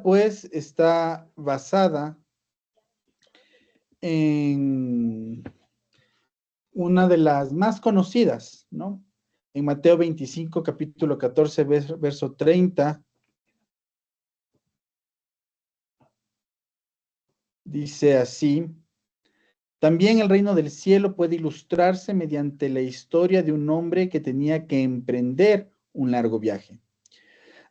pues está basada en una de las más conocidas, ¿no? En Mateo 25, capítulo 14, verso 30, dice así: también el reino del cielo puede ilustrarse mediante la historia de un hombre que tenía que emprender un largo viaje.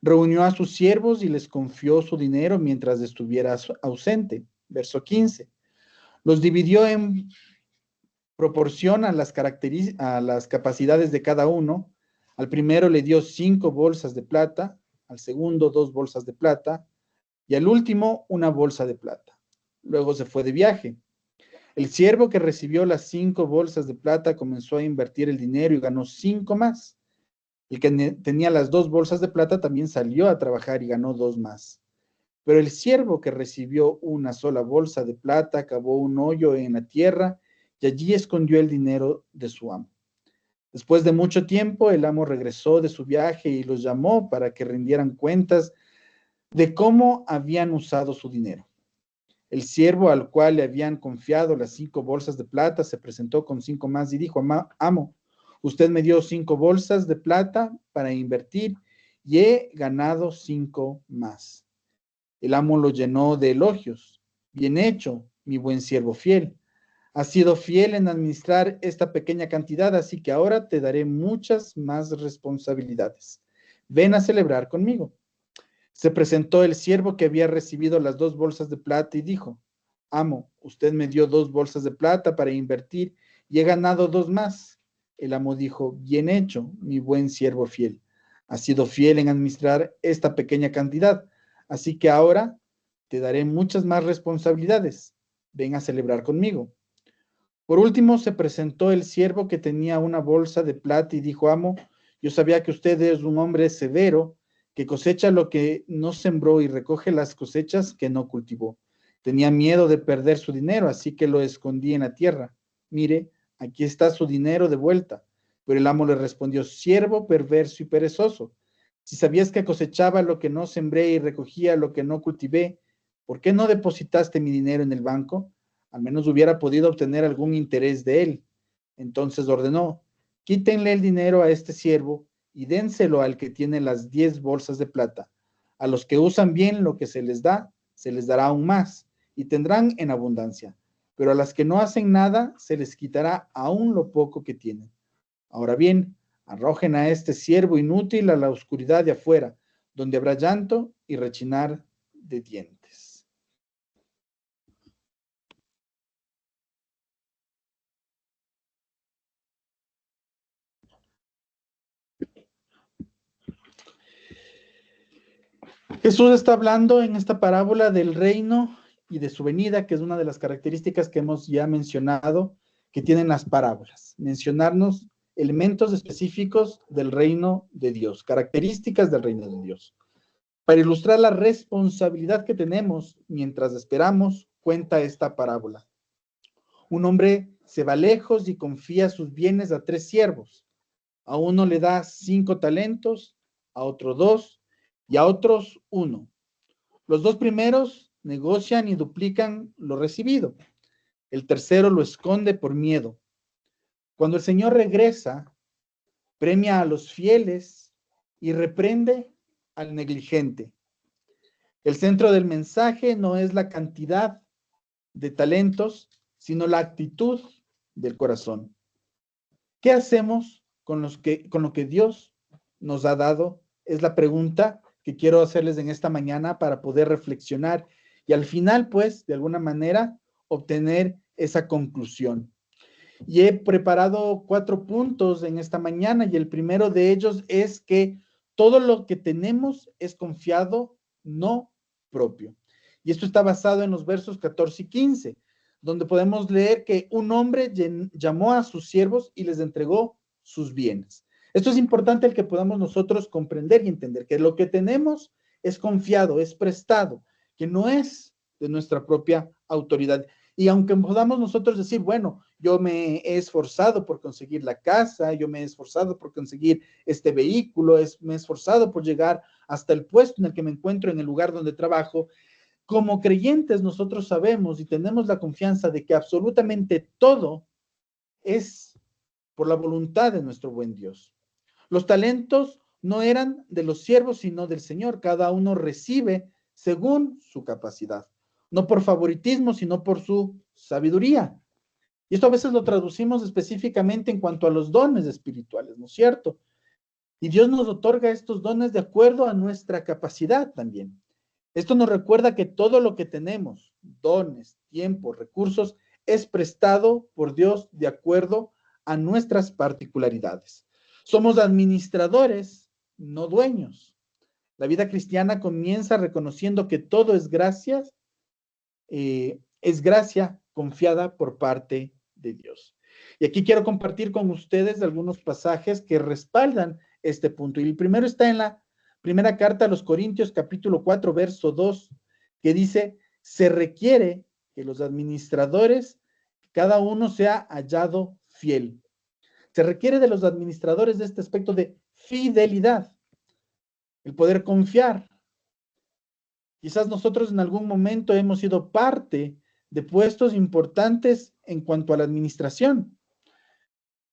Reunió a sus siervos y les confió su dinero mientras estuviera ausente. Verso 15. Los dividió en proporción a las capacidades de cada uno. Al primero le dio 5 bolsas de plata, al segundo 2 bolsas de plata y al último 1 bolsa de plata. Luego se fue de viaje. El siervo que recibió las 5 bolsas de plata comenzó a invertir el dinero y ganó 5 más. El que tenía las 2 bolsas de plata también salió a trabajar y ganó 2 más. Pero el siervo que recibió una sola bolsa de plata cavó un hoyo en la tierra y allí escondió el dinero de su amo. Después de mucho tiempo, el amo regresó de su viaje y los llamó para que rindieran cuentas de cómo habían usado su dinero. El siervo al cual le habían confiado las 5 bolsas de plata se presentó con 5 más y dijo: amo, usted me dio 5 bolsas de plata para invertir y he ganado 5 más. El amo lo llenó de elogios. Bien hecho, mi buen siervo fiel. Has sido fiel en administrar esta pequeña cantidad, así que ahora te daré muchas más responsabilidades. Ven a celebrar conmigo. Se presentó el siervo que había recibido las 2 bolsas de plata y dijo: amo, usted me dio 2 bolsas de plata para invertir y he ganado 2 más. El amo dijo: bien hecho, mi buen siervo fiel. Has sido fiel en administrar esta pequeña cantidad, así que ahora te daré muchas más responsabilidades. Ven a celebrar conmigo. Por último, se presentó el siervo que tenía una bolsa de plata y dijo: amo, yo sabía que usted es un hombre severo, que cosecha lo que no sembró y recoge las cosechas que no cultivó. Tenía miedo de perder su dinero, así que lo escondí en la tierra. Mire, aquí está su dinero de vuelta. Pero el amo le respondió: siervo perverso y perezoso, si sabías que cosechaba lo que no sembré y recogía lo que no cultivé, ¿por qué no depositaste mi dinero en el banco? Al menos hubiera podido obtener algún interés de él. Entonces ordenó: quítenle el dinero a este siervo y dénselo al que tiene las 10 bolsas de plata. A los que usan bien lo que se les da, se les dará aún más y tendrán en abundancia. Pero a las que no hacen nada, se les quitará aún lo poco que tienen. Ahora bien, arrojen a este siervo inútil a la oscuridad de afuera, donde habrá llanto y rechinar de dientes. Jesús está hablando en esta parábola del reino y de su venida, que es una de las características que hemos ya mencionado que tienen las parábolas. Mencionarnos elementos específicos del reino de Dios, características del reino de Dios. Para ilustrar la responsabilidad que tenemos mientras esperamos, cuenta esta parábola. Un hombre se va lejos y confía sus bienes a 3 siervos. A uno le da 5 talentos, a otro 2 y a otros 1. Los 2 primeros negocian y duplican lo recibido. El tercero lo esconde por miedo. Cuando el Señor regresa, premia a los fieles y reprende al negligente. El centro del mensaje no es la cantidad de talentos, sino la actitud del corazón. ¿Qué hacemos con lo que Dios nos ha dado? Es la pregunta que quiero hacerles en esta mañana para poder reflexionar y al final, pues, de alguna manera, obtener esa conclusión. Y he preparado 4 puntos en esta mañana y el primero de ellos es que todo lo que tenemos es confiado, no propio. Y esto está basado en los versos 14 y 15, donde podemos leer que un hombre llamó a sus siervos y les entregó sus bienes. Esto es importante el que podamos nosotros comprender y entender que lo que tenemos es confiado, es prestado, que no es de nuestra propia autoridad. Y aunque podamos nosotros decir, bueno, yo me he esforzado por conseguir la casa, yo me he esforzado por conseguir este vehículo, me he esforzado por llegar hasta el puesto en el que me encuentro en el lugar donde trabajo. Como creyentes nosotros sabemos y tenemos la confianza de que absolutamente todo es por la voluntad de nuestro buen Dios. Los talentos no eran de los siervos, sino del Señor. Cada uno recibe según su capacidad, no por favoritismo, sino por su sabiduría. Y esto a veces lo traducimos específicamente en cuanto a los dones espirituales, ¿no es cierto? Y Dios nos otorga estos dones de acuerdo a nuestra capacidad también. Esto nos recuerda que todo lo que tenemos, dones, tiempo, recursos, es prestado por Dios de acuerdo a nuestras particularidades. Somos administradores, no dueños. La vida cristiana comienza reconociendo que todo es gracia confiada por parte de Dios. Y aquí quiero compartir con ustedes algunos pasajes que respaldan este punto. Y el primero está en la primera carta a los Corintios, capítulo 4, verso 2, que dice, se requiere que los administradores, cada uno sea hallado fiel. Se requiere de los administradores de este aspecto de fidelidad, el poder confiar. Quizás nosotros en algún momento hemos sido parte de puestos importantes en cuanto a la administración.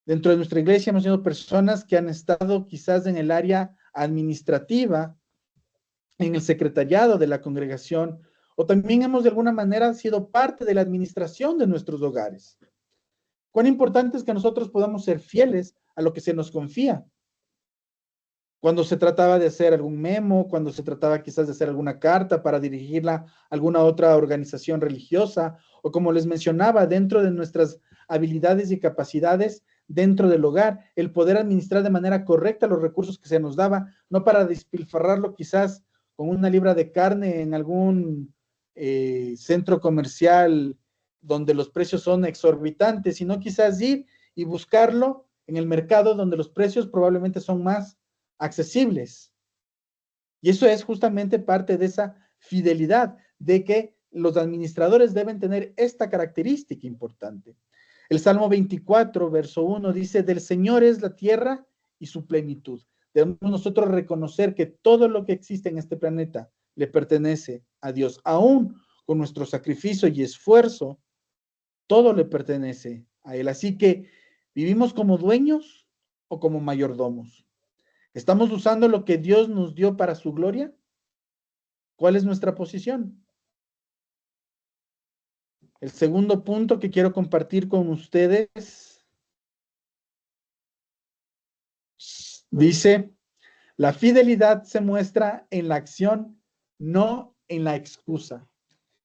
Dentro de nuestra iglesia hemos sido personas que han estado quizás en el área administrativa, en el secretariado de la congregación, o también hemos de alguna manera sido parte de la administración de nuestros hogares. Cuán importante es que nosotros podamos ser fieles a lo que se nos confía. Cuando se trataba de hacer algún memo, cuando se trataba quizás de hacer alguna carta para dirigirla a alguna otra organización religiosa, o como les mencionaba, dentro de nuestras habilidades y capacidades dentro del hogar, el poder administrar de manera correcta los recursos que se nos daba, no para despilfarrarlo quizás con una libra de carne en algún centro comercial donde los precios son exorbitantes, sino quizás ir y buscarlo en el mercado donde los precios probablemente son más accesibles. Y eso es justamente parte de esa fidelidad, de que los administradores deben tener esta característica importante. El Salmo 24, verso 1 dice, del Señor es la tierra y su plenitud. Debemos nosotros reconocer que todo lo que existe en este planeta le pertenece a Dios. Aún con nuestro sacrificio y esfuerzo, todo le pertenece a Él. Así que, ¿vivimos como dueños o como mayordomos? ¿Estamos usando lo que Dios nos dio para su gloria? ¿Cuál es nuestra posición? El segundo punto que quiero compartir con ustedes dice, la fidelidad se muestra en la acción, no en la excusa.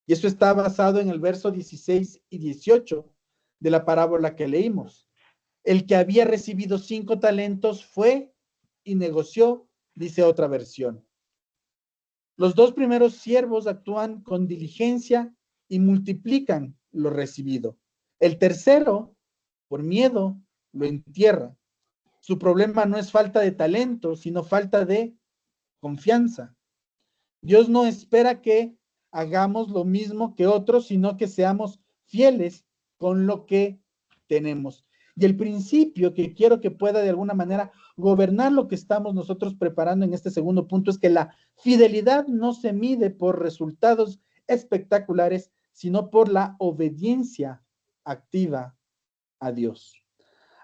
Y eso está basado en el verso 16 y 18 de la parábola que leímos. El que había recibido 5 talentos fue y negoció, dice otra versión. Los 2 primeros siervos actúan con diligencia y multiplican lo recibido. El tercero, por miedo, lo entierra. Su problema no es falta de talento, sino falta de confianza. Dios no espera que hagamos lo mismo que otros, sino que seamos fieles con lo que tenemos. Y el principio que quiero que pueda de alguna manera gobernar lo que estamos nosotros preparando en este segundo punto es que la fidelidad no se mide por resultados espectaculares, sino por la obediencia activa a Dios.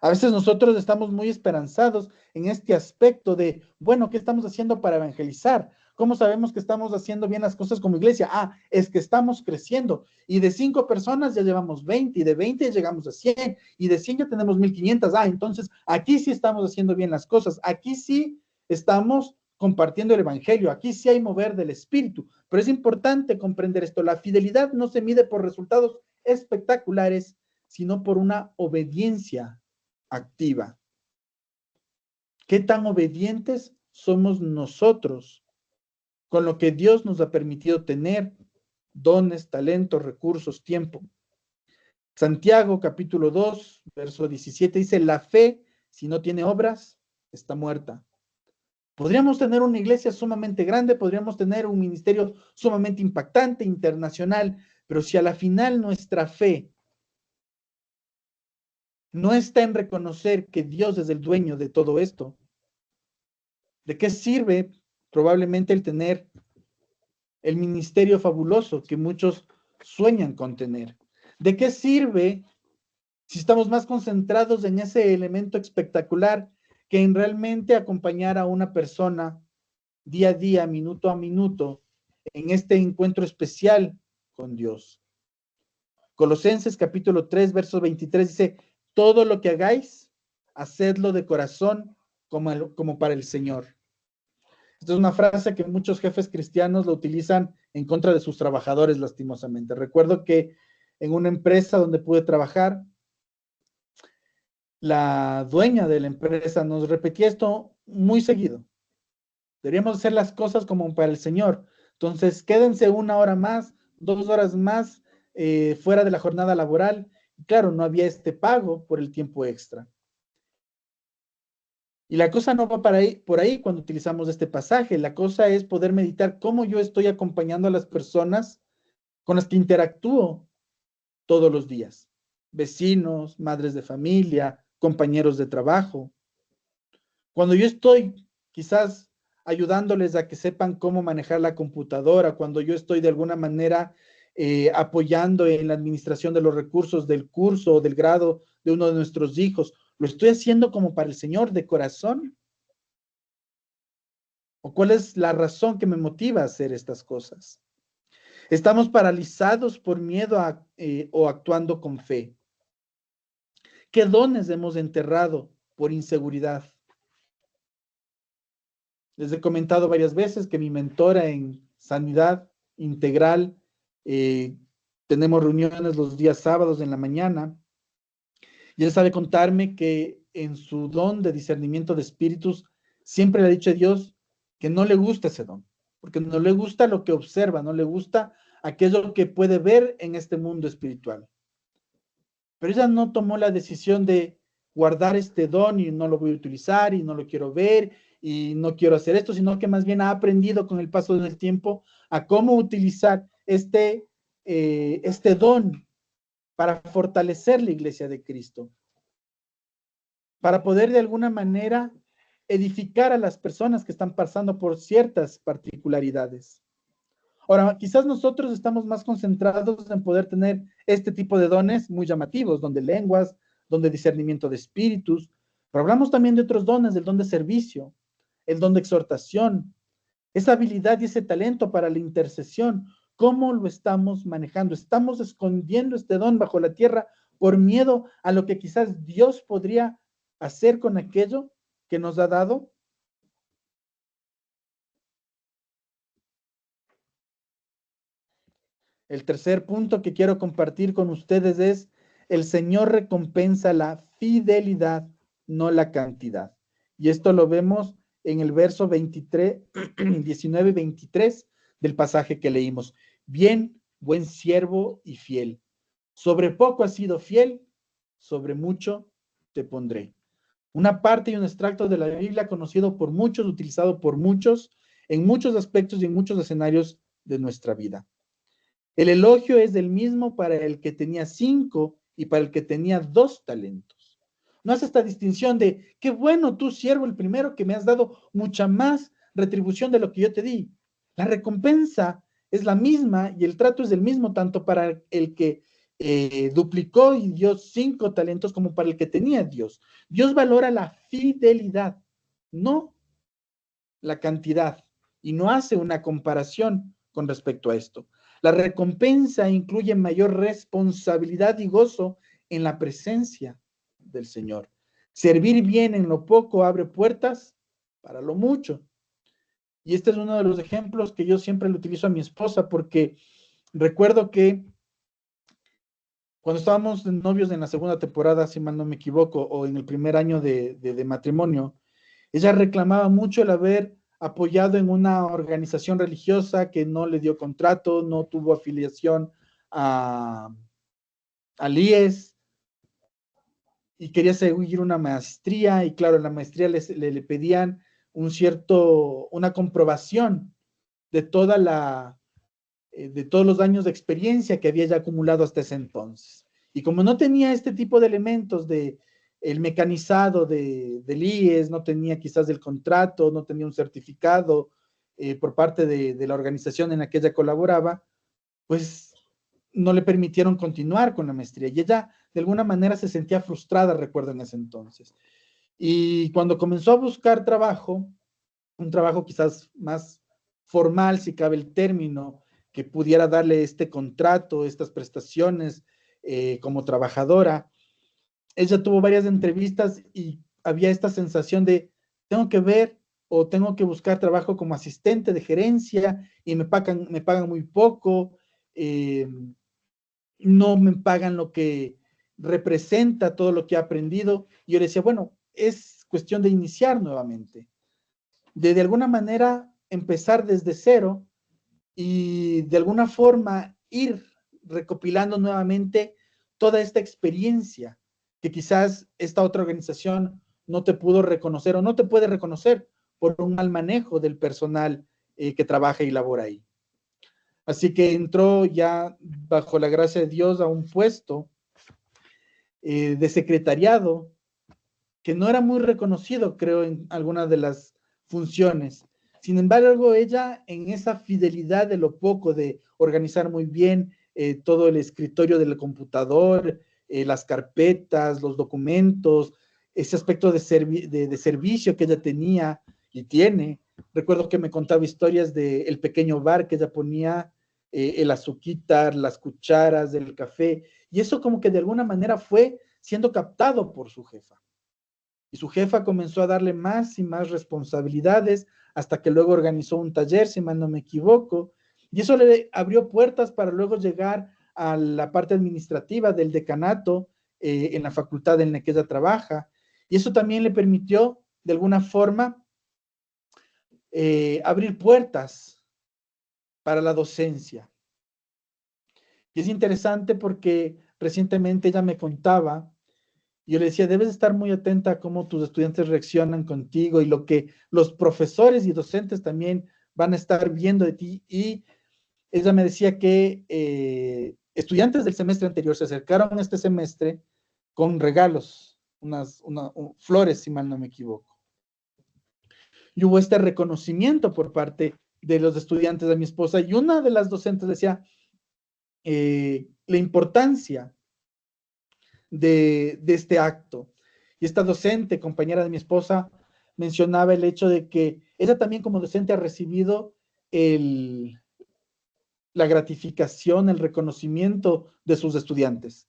A veces nosotros estamos muy esperanzados en este aspecto de, bueno, ¿qué estamos haciendo para evangelizar? ¿Cómo sabemos que estamos haciendo bien las cosas como iglesia? Ah, es que estamos creciendo. Y de 5 personas ya llevamos 20, y de 20 llegamos a 100, y de 100 ya tenemos 1500. Ah, entonces aquí sí estamos haciendo bien las cosas. Aquí sí estamos compartiendo el evangelio. Aquí sí hay mover del espíritu. Pero es importante comprender esto. La fidelidad no se mide por resultados espectaculares, sino por una obediencia activa. ¿Qué tan obedientes somos nosotros con lo que Dios nos ha permitido tener? Dones, talentos, recursos, tiempo. Santiago capítulo 2, verso 17 dice, la fe, si no tiene obras, está muerta. Podríamos tener una iglesia sumamente grande, podríamos tener un ministerio sumamente impactante, internacional, pero si a la final nuestra fe no está en reconocer que Dios es el dueño de todo esto. ¿De qué sirve probablemente el tener el ministerio fabuloso que muchos sueñan con tener? ¿De qué sirve si estamos más concentrados en ese elemento espectacular que en realmente acompañar a una persona día a día, minuto a minuto, en este encuentro especial con Dios? Colosenses capítulo 3, verso 23 dice, todo lo que hagáis, hacedlo de corazón como para el Señor. Esta es una frase que muchos jefes cristianos lo utilizan en contra de sus trabajadores, lastimosamente. Recuerdo que en una empresa donde pude trabajar, la dueña de la empresa nos repetía esto muy seguido. Deberíamos hacer las cosas como para el Señor. Entonces, quédense 1 hora más, 2 horas más fuera de la jornada laboral. Y claro, no había este pago por el tiempo extra. Y la cosa no va por ahí cuando utilizamos este pasaje. La cosa es poder meditar cómo yo estoy acompañando a las personas con las que interactúo todos los días. Vecinos, madres de familia, compañeros de trabajo. Cuando yo estoy quizás ayudándoles a que sepan cómo manejar la computadora, cuando yo estoy de alguna manera apoyando en la administración de los recursos del curso o del grado de uno de nuestros hijos, ¿lo estoy haciendo como para el Señor de corazón? ¿O cuál es la razón que me motiva a hacer estas cosas? ¿Estamos paralizados por miedo o actuando con fe? ¿Qué dones hemos enterrado por inseguridad? Les he comentado varias veces que mi mentora en sanidad integral, tenemos reuniones los días sábados en la mañana, y él sabe contarme que en su don de discernimiento de espíritus, siempre le ha dicho a Dios que no le gusta ese don, porque no le gusta lo que observa, no le gusta aquello que puede ver en este mundo espiritual. Pero ella no tomó la decisión de guardar este don y no lo voy a utilizar y no lo quiero ver y no quiero hacer esto, sino que más bien ha aprendido con el paso del tiempo a cómo utilizar este don para fortalecer la iglesia de Cristo, para poder de alguna manera edificar a las personas que están pasando por ciertas particularidades. Ahora, quizás nosotros estamos más concentrados en poder tener este tipo de dones muy llamativos, donde lenguas, donde discernimiento de espíritus, pero hablamos también de otros dones, del don de servicio, el don de exhortación, esa habilidad y ese talento para la intercesión. ¿Cómo lo estamos manejando? ¿Estamos escondiendo este don bajo la tierra por miedo a lo que quizás Dios podría hacer con aquello que nos ha dado? El tercer punto que quiero compartir con ustedes es, el Señor recompensa la fidelidad, no la cantidad. Y esto lo vemos en el verso 23, 19 y 23 del pasaje que leímos. Bien, buen siervo y fiel. Sobre poco has sido fiel, sobre mucho te pondré. Una parte y un extracto de la Biblia conocido por muchos, utilizado por muchos, en muchos aspectos y en muchos escenarios de nuestra vida. El elogio es el mismo para el que tenía 5 y para el que tenía 2 talentos. No hace esta distinción de, qué bueno, tú siervo el primero que me has dado mucha más retribución de lo que yo te di. La recompensa es la misma y el trato es el mismo tanto para el que duplicó y dio 5 talentos como para el que tenía Dios. Dios valora la fidelidad, no la cantidad, y no hace una comparación con respecto a esto. La recompensa incluye mayor responsabilidad y gozo en la presencia del Señor. Servir bien en lo poco abre puertas para lo mucho. Y este es uno de los ejemplos que yo siempre le utilizo a mi esposa, porque recuerdo que cuando estábamos novios en la segunda temporada, si mal no me equivoco, o en el primer año de matrimonio, ella reclamaba mucho el haber apoyado en una organización religiosa que no le dio contrato, no tuvo afiliación al IES y quería seguir una maestría, y claro, en la maestría le pedían una comprobación de de todos los años de experiencia que había ya acumulado hasta ese entonces. Y como no tenía este tipo de elementos el mecanizado del IES, no tenía quizás el contrato, no tenía un certificado por parte de la organización en la que ella colaboraba, pues no le permitieron continuar con la maestría. Y ella de alguna manera se sentía frustrada, recuerdo en ese entonces. Y cuando comenzó a buscar trabajo, un trabajo quizás más formal, si cabe el término, que pudiera darle este contrato, estas prestaciones como trabajadora, ella tuvo varias entrevistas y había esta sensación de tengo que ver o tengo que buscar trabajo como asistente de gerencia y me pagan muy poco, no me pagan lo que representa todo lo que he aprendido. Y yo le decía, bueno, es cuestión de iniciar nuevamente, de alguna manera empezar desde cero y de alguna forma ir recopilando nuevamente toda esta experiencia que quizás esta otra organización no te pudo reconocer o no te puede reconocer por un mal manejo del personal que trabaja y labora ahí. Así que entró ya bajo la gracia de Dios a un puesto de secretariado que no era muy reconocido, creo, en algunas de las funciones. Sin embargo, ella en esa fidelidad de lo poco, de organizar muy bien todo el escritorio del computador, las carpetas, los documentos, ese aspecto de servicio que ella tenía y tiene. Recuerdo que me contaba historias del pequeño bar que ella ponía, el azuquitar, las cucharas del café, y eso como que de alguna manera fue siendo captado por su jefa. Y su jefa comenzó a darle más y más responsabilidades hasta que luego organizó un taller, si mal no me equivoco, y eso le abrió puertas para luego llegar a la parte administrativa del decanato en la facultad en la que ella trabaja, y eso también le permitió, de alguna forma, abrir puertas para la docencia. Y es interesante porque recientemente ella me contaba. Yo le decía, debes estar muy atenta a cómo tus estudiantes reaccionan contigo y lo que los profesores y docentes también van a estar viendo de ti. Y ella me decía que estudiantes del semestre anterior se acercaron este semestre con regalos, flores, si mal no me equivoco. Y hubo este reconocimiento por parte de los estudiantes de mi esposa. Y una de las docentes decía la importancia de este acto. Y esta docente, compañera de mi esposa, mencionaba el hecho de que ella también como docente ha recibido la gratificación, el reconocimiento de sus estudiantes,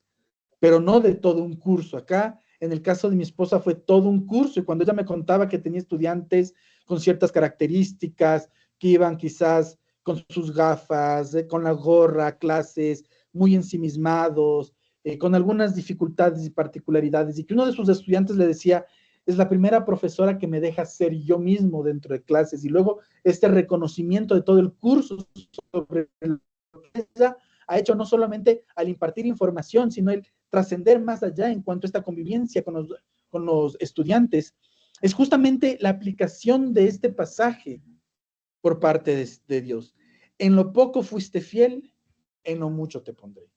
pero no de todo un curso. Acá, en el caso de mi esposa, fue todo un curso, y cuando ella me contaba que tenía estudiantes con ciertas características, que iban quizás con sus gafas, con la gorra a clases, muy ensimismados, con algunas dificultades y particularidades, y que uno de sus estudiantes le decía, es la primera profesora que me deja ser yo mismo dentro de clases, y luego este reconocimiento de todo el curso sobre lo que ella ha hecho no solamente al impartir información, sino el trascender más allá en cuanto a esta convivencia con los estudiantes, es justamente la aplicación de este pasaje por parte de Dios. En lo poco fuiste fiel, en lo mucho te pondré.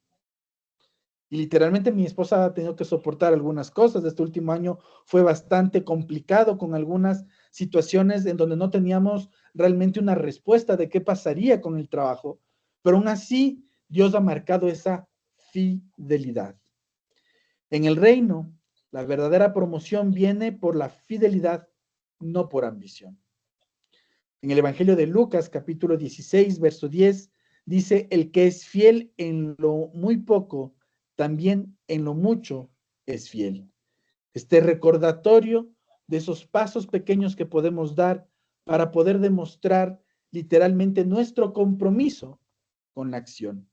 Y literalmente mi esposa ha tenido que soportar algunas cosas. Este último año fue bastante complicado con algunas situaciones en donde no teníamos realmente una respuesta de qué pasaría con el trabajo, pero aún así Dios ha marcado esa fidelidad. En el reino, la verdadera promoción viene por la fidelidad, no por ambición. En el Evangelio de Lucas, capítulo 16, verso 10, dice, el que es fiel en lo muy poco, también en lo mucho es fiel. Este recordatorio de esos pasos pequeños que podemos dar para poder demostrar literalmente nuestro compromiso con la acción.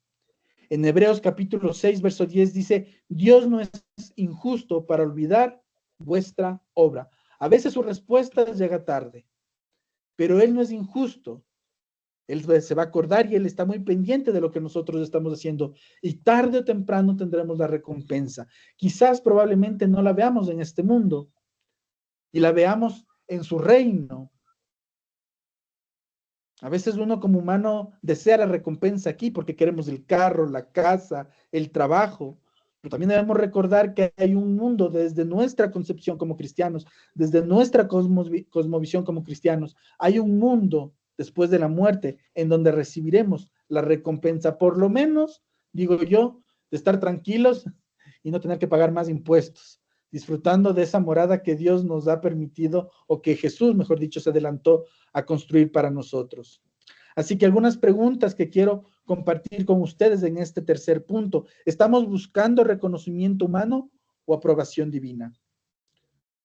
En Hebreos capítulo 6, verso 10 dice, Dios no es injusto para olvidar vuestra obra. A veces su respuesta llega tarde, pero Él no es injusto. Él se va a acordar y Él está muy pendiente de lo que nosotros estamos haciendo. Y tarde o temprano tendremos la recompensa. Quizás probablemente no la veamos en este mundo y la veamos en su reino. A veces uno como humano desea la recompensa aquí porque queremos el carro, la casa, el trabajo. Pero también debemos recordar que hay un mundo desde nuestra concepción como cristianos, desde nuestra cosmovisión como cristianos. Hay un mundo después de la muerte en donde recibiremos la recompensa, por lo menos, digo yo, de estar tranquilos y no tener que pagar más impuestos, disfrutando de esa morada que Dios nos ha permitido, o que Jesús, mejor dicho, se adelantó a construir para nosotros. Así que algunas preguntas que quiero compartir con ustedes en este tercer punto. ¿Estamos buscando reconocimiento humano o aprobación divina?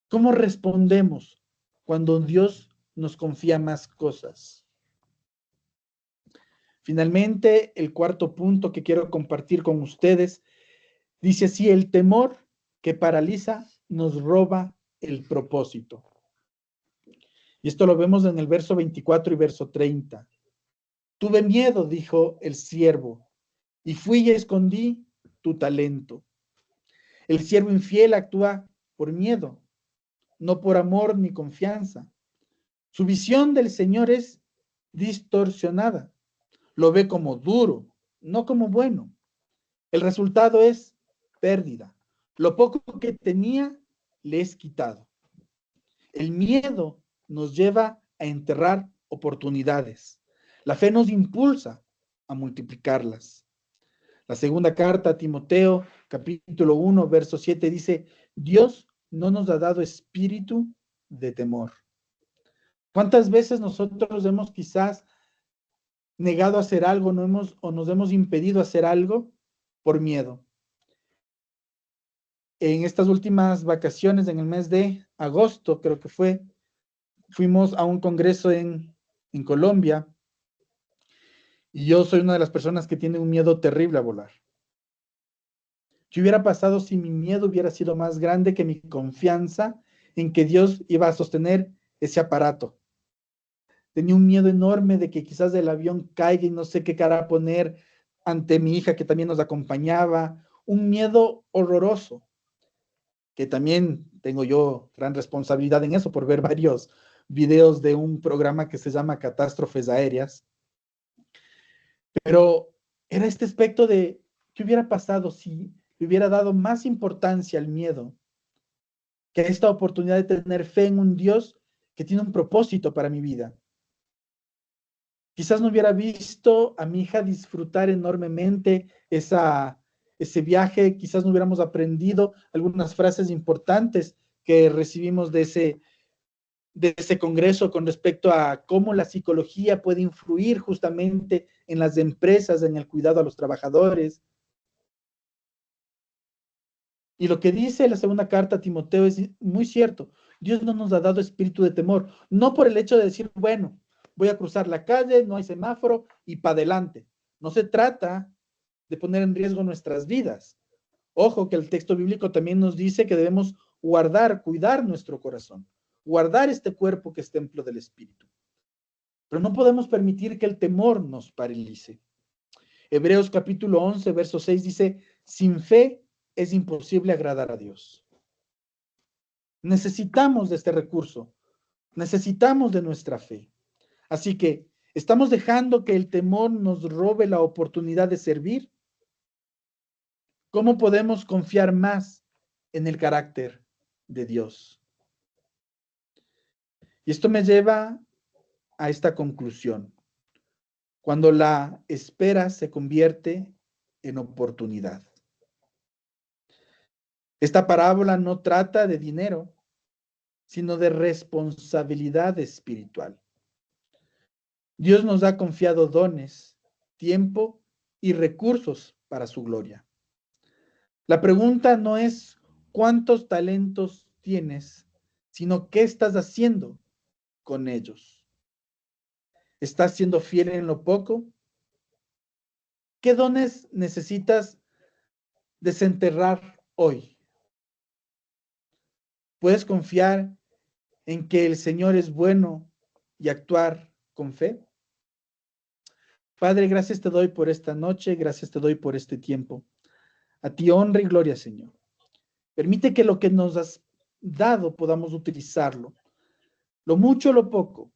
¿Cómo respondemos cuando Dios nos confía más cosas? Finalmente, el cuarto punto que quiero compartir con ustedes dice así: el temor que paraliza nos roba el propósito. Y esto lo vemos en el verso 24 y verso 30. Tuve miedo, dijo el siervo, y fui y escondí tu talento. El siervo infiel actúa por miedo, no por amor ni confianza. Su visión del Señor es distorsionada. Lo ve como duro, no como bueno. El resultado es pérdida. Lo poco que tenía le es quitado. El miedo nos lleva a enterrar oportunidades. La fe nos impulsa a multiplicarlas. La segunda carta a Timoteo, capítulo 1, verso 7 dice: Dios no nos ha dado espíritu de temor. ¿Cuántas veces nosotros hemos quizás negado a hacer algo, o nos hemos impedido hacer algo por miedo? En estas últimas vacaciones, en el mes de agosto, creo que fuimos a un congreso en Colombia, y yo soy una de las personas que tiene un miedo terrible a volar. ¿Qué hubiera pasado si mi miedo hubiera sido más grande que mi confianza en que Dios iba a sostener ese aparato? Tenía un miedo enorme de que quizás el avión caiga y no sé qué cara poner ante mi hija que también nos acompañaba. Un miedo horroroso, que también tengo yo gran responsabilidad en eso por ver varios videos de un programa que se llama Catástrofes Aéreas. Pero era este aspecto de qué hubiera pasado si le hubiera dado más importancia al miedo que a esta oportunidad de tener fe en un Dios que tiene un propósito para mi vida. Quizás no hubiera visto a mi hija disfrutar enormemente ese viaje, quizás no hubiéramos aprendido algunas frases importantes que recibimos de ese congreso con respecto a cómo la psicología puede influir justamente en las empresas, en el cuidado a los trabajadores. Y lo que dice la segunda carta a Timoteo es muy cierto. Dios no nos ha dado espíritu de temor, no por el hecho de decir, bueno, voy a cruzar la calle, no hay semáforo y para adelante. No se trata de poner en riesgo nuestras vidas. Ojo que el texto bíblico también nos dice que debemos guardar, cuidar nuestro corazón, guardar este cuerpo que es templo del Espíritu. Pero no podemos permitir que el temor nos paralice. Hebreos capítulo 11, verso 6 dice: sin fe es imposible agradar a Dios. Necesitamos de este recurso, necesitamos de nuestra fe. Así que, ¿estamos dejando que el temor nos robe la oportunidad de servir? ¿Cómo podemos confiar más en el carácter de Dios? Y esto me lleva a esta conclusión. Cuando la espera se convierte en oportunidad. Esta parábola no trata de dinero, sino de responsabilidad espiritual. Dios nos ha confiado dones, tiempo y recursos para su gloria. La pregunta no es cuántos talentos tienes, sino qué estás haciendo con ellos. ¿Estás siendo fiel en lo poco? ¿Qué dones necesitas desenterrar hoy? ¿Puedes confiar en que el Señor es bueno y actuar con fe? Padre, gracias te doy por esta noche, gracias te doy por este tiempo. A ti honra y gloria, Señor. Permite que lo que nos has dado podamos utilizarlo, lo mucho o lo poco,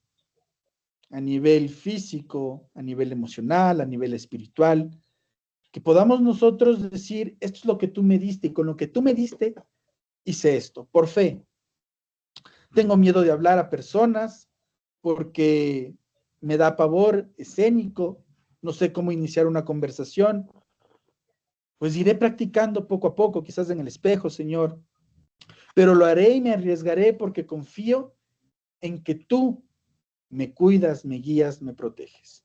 a nivel físico, a nivel emocional, a nivel espiritual, Que podamos nosotros decir, esto es lo que tú me diste, y con lo que tú me diste, hice esto, por fe. Tengo miedo de hablar a personas porque me da pavor escénico, no sé cómo iniciar una conversación. Pues iré practicando poco a poco, quizás en el espejo, Señor, pero lo haré y me arriesgaré porque confío en que tú me cuidas, me guías, me proteges.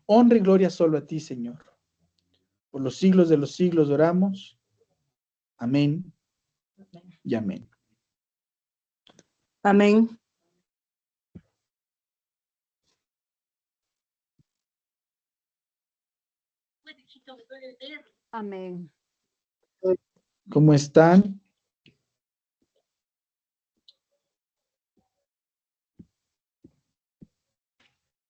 Honra y gloria solo a ti, Señor. Por los siglos de los siglos oramos. Amén y amén. Amén. Amén. ¿Cómo están?